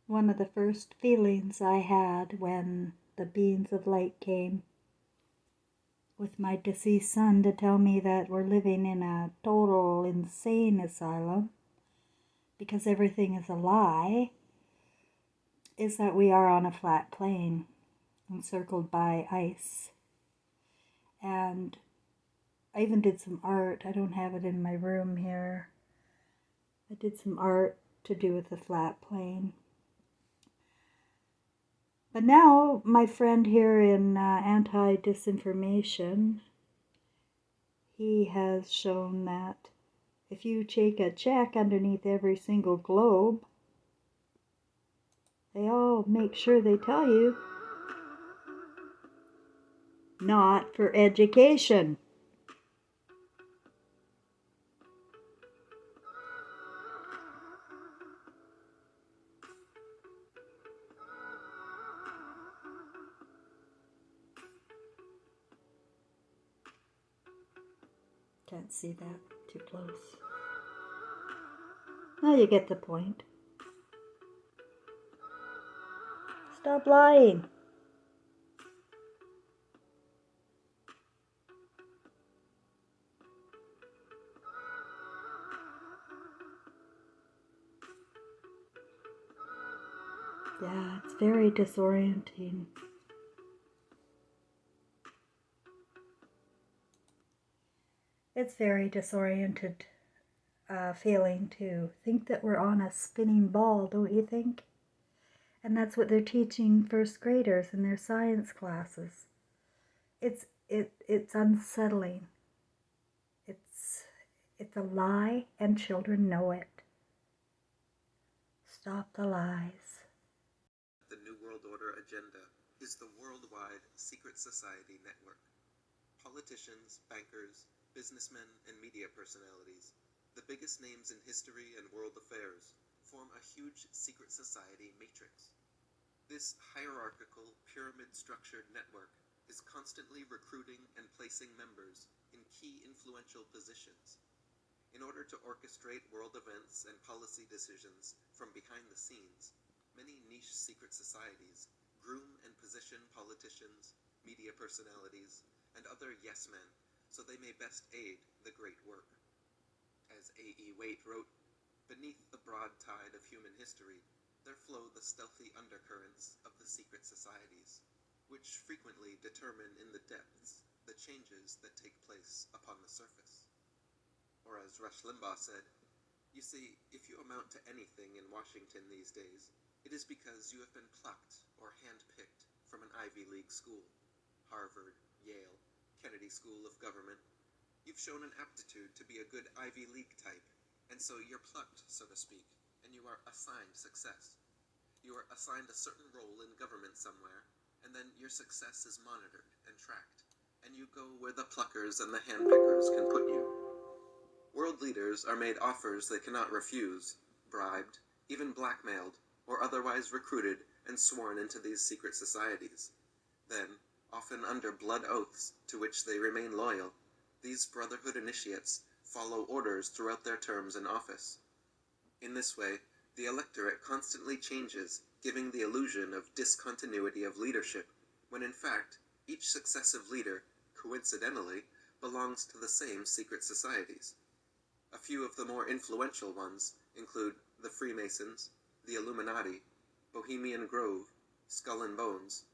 One of the first feelings I had when the beings of light came with my deceased son to tell me that we're living in a total insane asylum because everything is a lie, is that we are on a flat plane encircled by ice. And I even did some art. I don't have it in my room here. I did some art to do with the flat plane. But now my friend here in anti-disinformation, he has shown that if you take a check underneath every single globe, they all make sure they tell you, not for education. Can't see that too close. Now you get the point. Stop lying. Yeah, it's very disorienting. It's very disoriented feeling to think that we're on a spinning ball, don't you think? And that's what they're teaching first graders in their science classes. It's unsettling. It's a lie, and children know it. Stop the lies. The New World Order agenda is the worldwide secret society network. Politicians, bankers, businessmen, and media personalities, the biggest names in history and world affairs, form a huge secret society matrix. This hierarchical, pyramid-structured network is constantly recruiting and placing members in key influential positions. In order to orchestrate world events and policy decisions from behind the scenes, many niche secret societies groom and position politicians, media personalities, and other yes-men so they may best aid the great work. As A.E. Waite wrote, "Beneath the broad tide of human history, there flow the stealthy undercurrents of the secret societies, which frequently determine in the depths the changes that take place upon the surface." Or as Rush Limbaugh said, "You see, if you amount to anything in Washington these days, it is because you have been plucked or hand-picked from an Ivy League school, Harvard, Yale, Kennedy School of Government. You've shown an aptitude to be a good Ivy League type, and so you're plucked, so to speak, and you are assigned success. You are assigned a certain role in government somewhere, and then your success is monitored and tracked, and you go where the pluckers and the handpickers can put you. World leaders are made offers they cannot refuse, bribed, even blackmailed, or otherwise recruited and sworn into these secret societies. Then, often under blood oaths to which they remain loyal, these brotherhood initiates follow orders throughout their terms in office. In this way, the electorate constantly changes, giving the illusion of discontinuity of leadership, when in fact, each successive leader, coincidentally, belongs to the same secret societies. A few of the more influential ones include the Freemasons, the Illuminati, Bohemian Grove, Skull and Bones,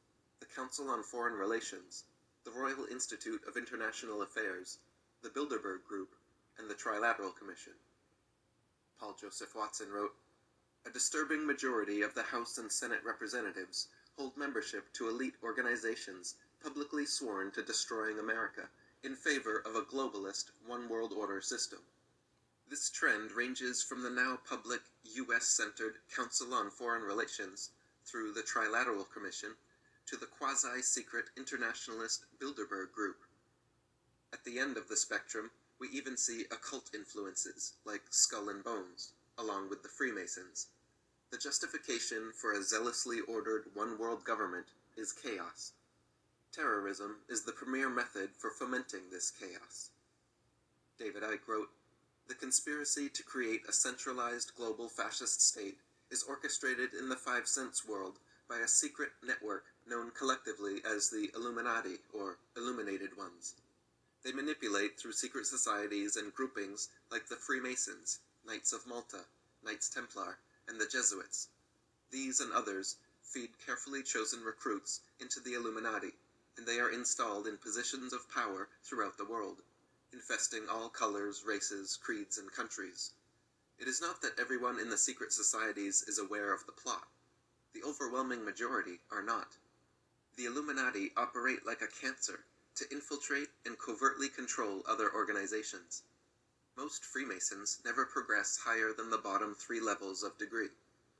the Council on Foreign Relations, the Royal Institute of International Affairs, the Bilderberg Group, and the Trilateral Commission. Paul Joseph Watson wrote, "A disturbing majority of the House and Senate representatives hold membership to elite organizations publicly sworn to destroying America in favor of a globalist one-world order system. This trend ranges from the now public U.S.-centered Council on Foreign Relations through the Trilateral Commission to the quasi-secret internationalist Bilderberg Group. At the end of the spectrum, we even see occult influences like Skull and Bones, along with the Freemasons. The justification for a zealously ordered one-world government is chaos. Terrorism is the premier method for fomenting this chaos." David Icke wrote, "The conspiracy to create a centralized global fascist state is orchestrated in the 5 Cents world by a secret network known collectively as the Illuminati, or Illuminated Ones. They manipulate through secret societies and groupings like the Freemasons, Knights of Malta, Knights Templar, and the Jesuits. These and others feed carefully chosen recruits into the Illuminati, and they are installed in positions of power throughout the world, infesting all colors, races, creeds, and countries. It is not that everyone in the secret societies is aware of the plot. The overwhelming majority are not. The Illuminati operate like a cancer to infiltrate and covertly control other organizations. Most Freemasons never progress higher than the bottom 3 levels of degree,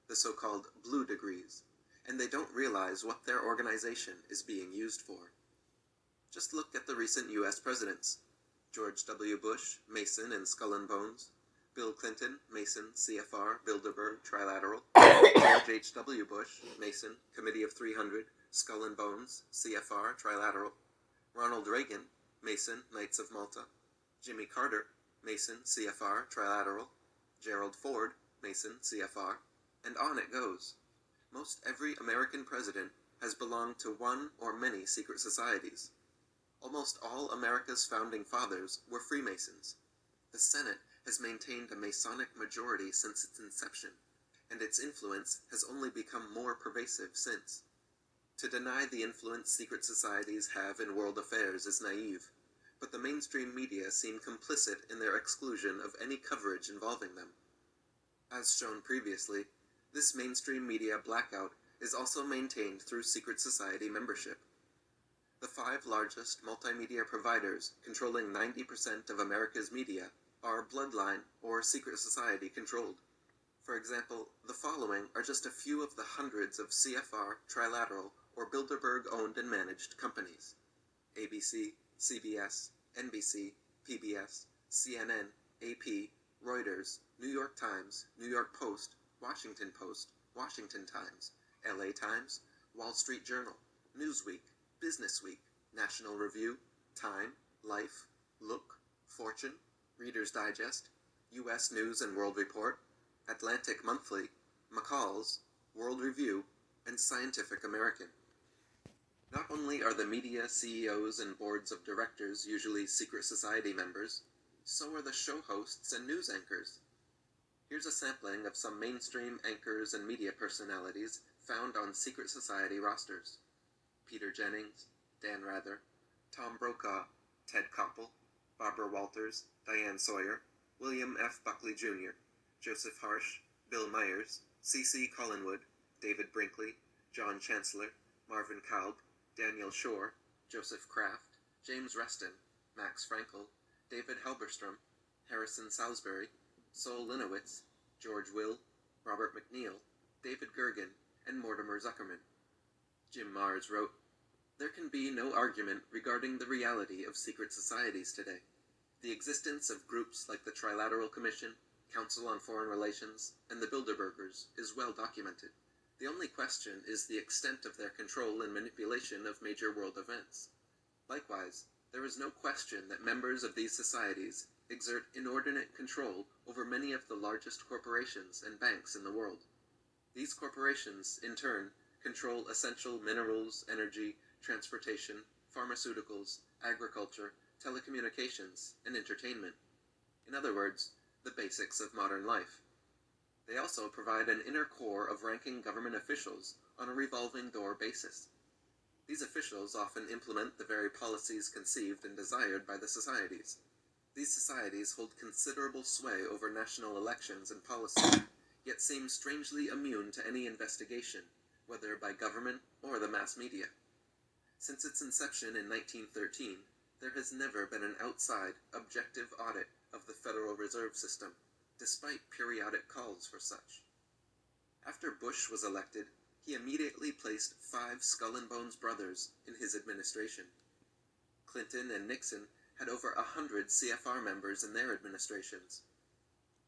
the so-called blue degrees, and they don't realize what their organization is being used for. Just look at the recent U.S. presidents. George W. Bush, Mason and Skull and Bones. Bill Clinton, Mason, CFR, Bilderberg, Trilateral. George H.W. Bush, Mason, Committee of 300, Skull and Bones, CFR, Trilateral. Ronald Reagan, Mason, Knights of Malta. Jimmy Carter, Mason, CFR, Trilateral. Gerald Ford, Mason, CFR. And on it goes. Most every American president has belonged to one or many secret societies. Almost all America's founding fathers were Freemasons. The Senate has maintained a Masonic majority since its inception, and its influence has only become more pervasive since. To deny the influence secret societies have in world affairs is naive, but the mainstream media seem complicit in their exclusion of any coverage involving them. As shown previously, this mainstream media blackout is also maintained through secret society membership. The 5 largest multimedia providers controlling 90% of America's media are bloodline or secret society controlled. For example, the following are just a few of the hundreds of CFR, Trilateral, or Bilderberg owned and managed companies: ABC, CBS, NBC, PBS, CNN, AP, Reuters, New York Times, New York Post, Washington Post, Washington Times, LA Times, Wall Street Journal, Newsweek, Business Week, National Review, Time, Life, Look, Fortune, Reader's Digest, U.S. News and World Report, Atlantic Monthly, McCall's, World Review, and Scientific American. Not only are the media CEOs and boards of directors usually secret society members, so are the show hosts and news anchors. Here's a sampling of some mainstream anchors and media personalities found on secret society rosters: Peter Jennings, Dan Rather, Tom Brokaw, Ted Koppel, Barbara Walters, Diane Sawyer, William F. Buckley Jr., Joseph Harsh, Bill Myers, C.C. Collinwood, David Brinkley, John Chancellor, Marvin Kalb, Daniel Shore, Joseph Kraft, James Reston, Max Frankel, David Halberstrom, Harrison Salisbury, Sol Linowitz, George Will, Robert McNeil, David Gergen, and Mortimer Zuckerman. Jim Marrs wrote, "There can be no argument regarding the reality of secret societies today. The existence of groups like the Trilateral Commission, Council on Foreign Relations, and the Bilderbergers is well documented. The only question is the extent of their control and manipulation of major world events. Likewise, there is no question that members of these societies exert inordinate control over many of the largest corporations and banks in the world. These corporations, in turn, control essential minerals, energy, transportation, pharmaceuticals, agriculture, telecommunications, and entertainment. In other words, the basics of modern life. They also provide an inner core of ranking government officials on a revolving door basis. These officials often implement the very policies conceived and desired by the societies. These societies hold considerable sway over national elections and policy, yet seem strangely immune to any investigation, whether by government or the mass media. Since its inception in 1913, there has never been an outside, objective audit of the Federal Reserve System, despite periodic calls for such. After Bush was elected, he immediately placed 5 Skull and Bones brothers in his administration. Clinton and Nixon had over 100 CFR members in their administrations.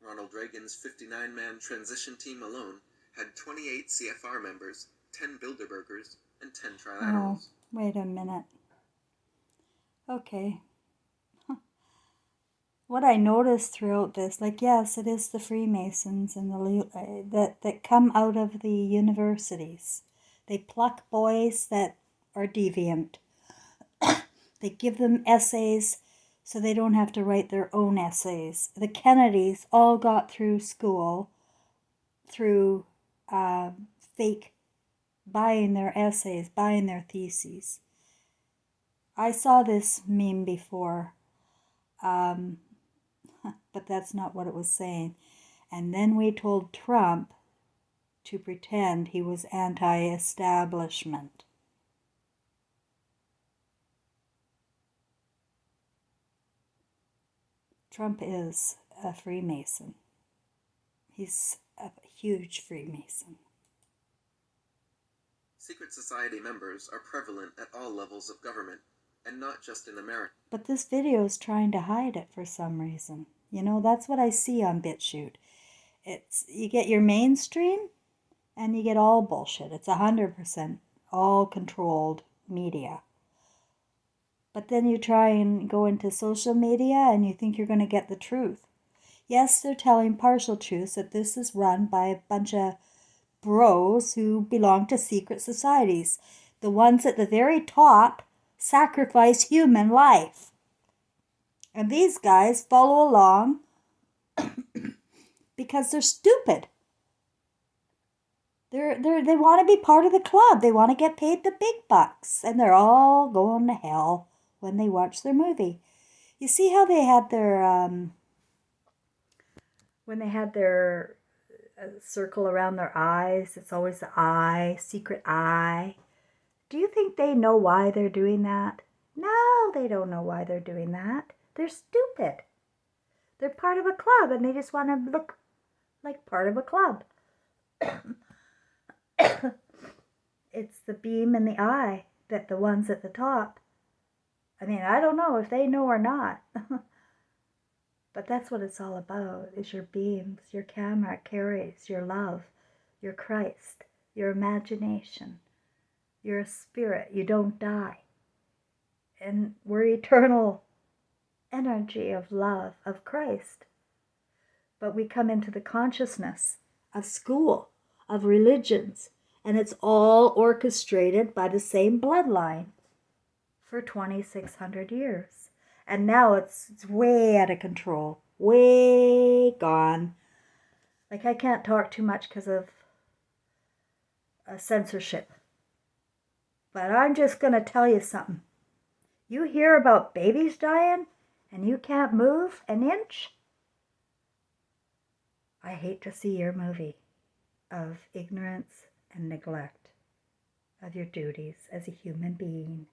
Ronald Reagan's 59-man transition team alone had 28 CFR members, 10 Bilderbergers, and 10 Trilaterals. Oh, wait a minute. Okay. what I noticed throughout this, like, yes, it is the Freemasons and that come out of the universities. They pluck boys that are deviant. They give them essays so they don't have to write their own essays. The Kennedys all got through school through fake buying their essays, buying their theses. I saw this meme before, but that's not what it was saying. And then we told Trump to pretend he was anti-establishment. Trump is a Freemason. He's a huge Freemason. Secret society members are prevalent at all levels of government, and not just in America. But this video is trying to hide it for some reason. You know, that's what I see on BitChute. It's, you get your mainstream and you get all bullshit. It's 100% all controlled media. But then you try and go into social media and you think you're going to get the truth. Yes, they're telling partial truths, that this is run by a bunch of bros who belong to secret societies. The ones at the very top sacrifice human life. And these guys follow along because they're stupid. They want to be part of the club. They want to get paid the big bucks. And they're all going to hell when they watch their movie. You see how they had their, when they had their circle around their eyes, it's always the eye, secret eye. Do you think they know why they're doing that? No, they don't know why they're doing that. They're stupid. They're part of a club and they just want to look like part of a club. It's the beam in the eye that the ones at the top, I mean, I don't know if they know or not. But that's what it's all about, is your beams. Your camera carries your love, your Christ, your imagination. You're a spirit. You don't die. And we're eternal energy of love, of Christ. But we come into the consciousness of school, of religions, and it's all orchestrated by the same bloodline for 2,600 years. And now it's way out of control, way gone. Like, I can't talk too much because of censorship. But I'm just going to tell you something. You hear about babies dying and you can't move an inch? I hate to see your movie of ignorance and neglect of your duties as a human being.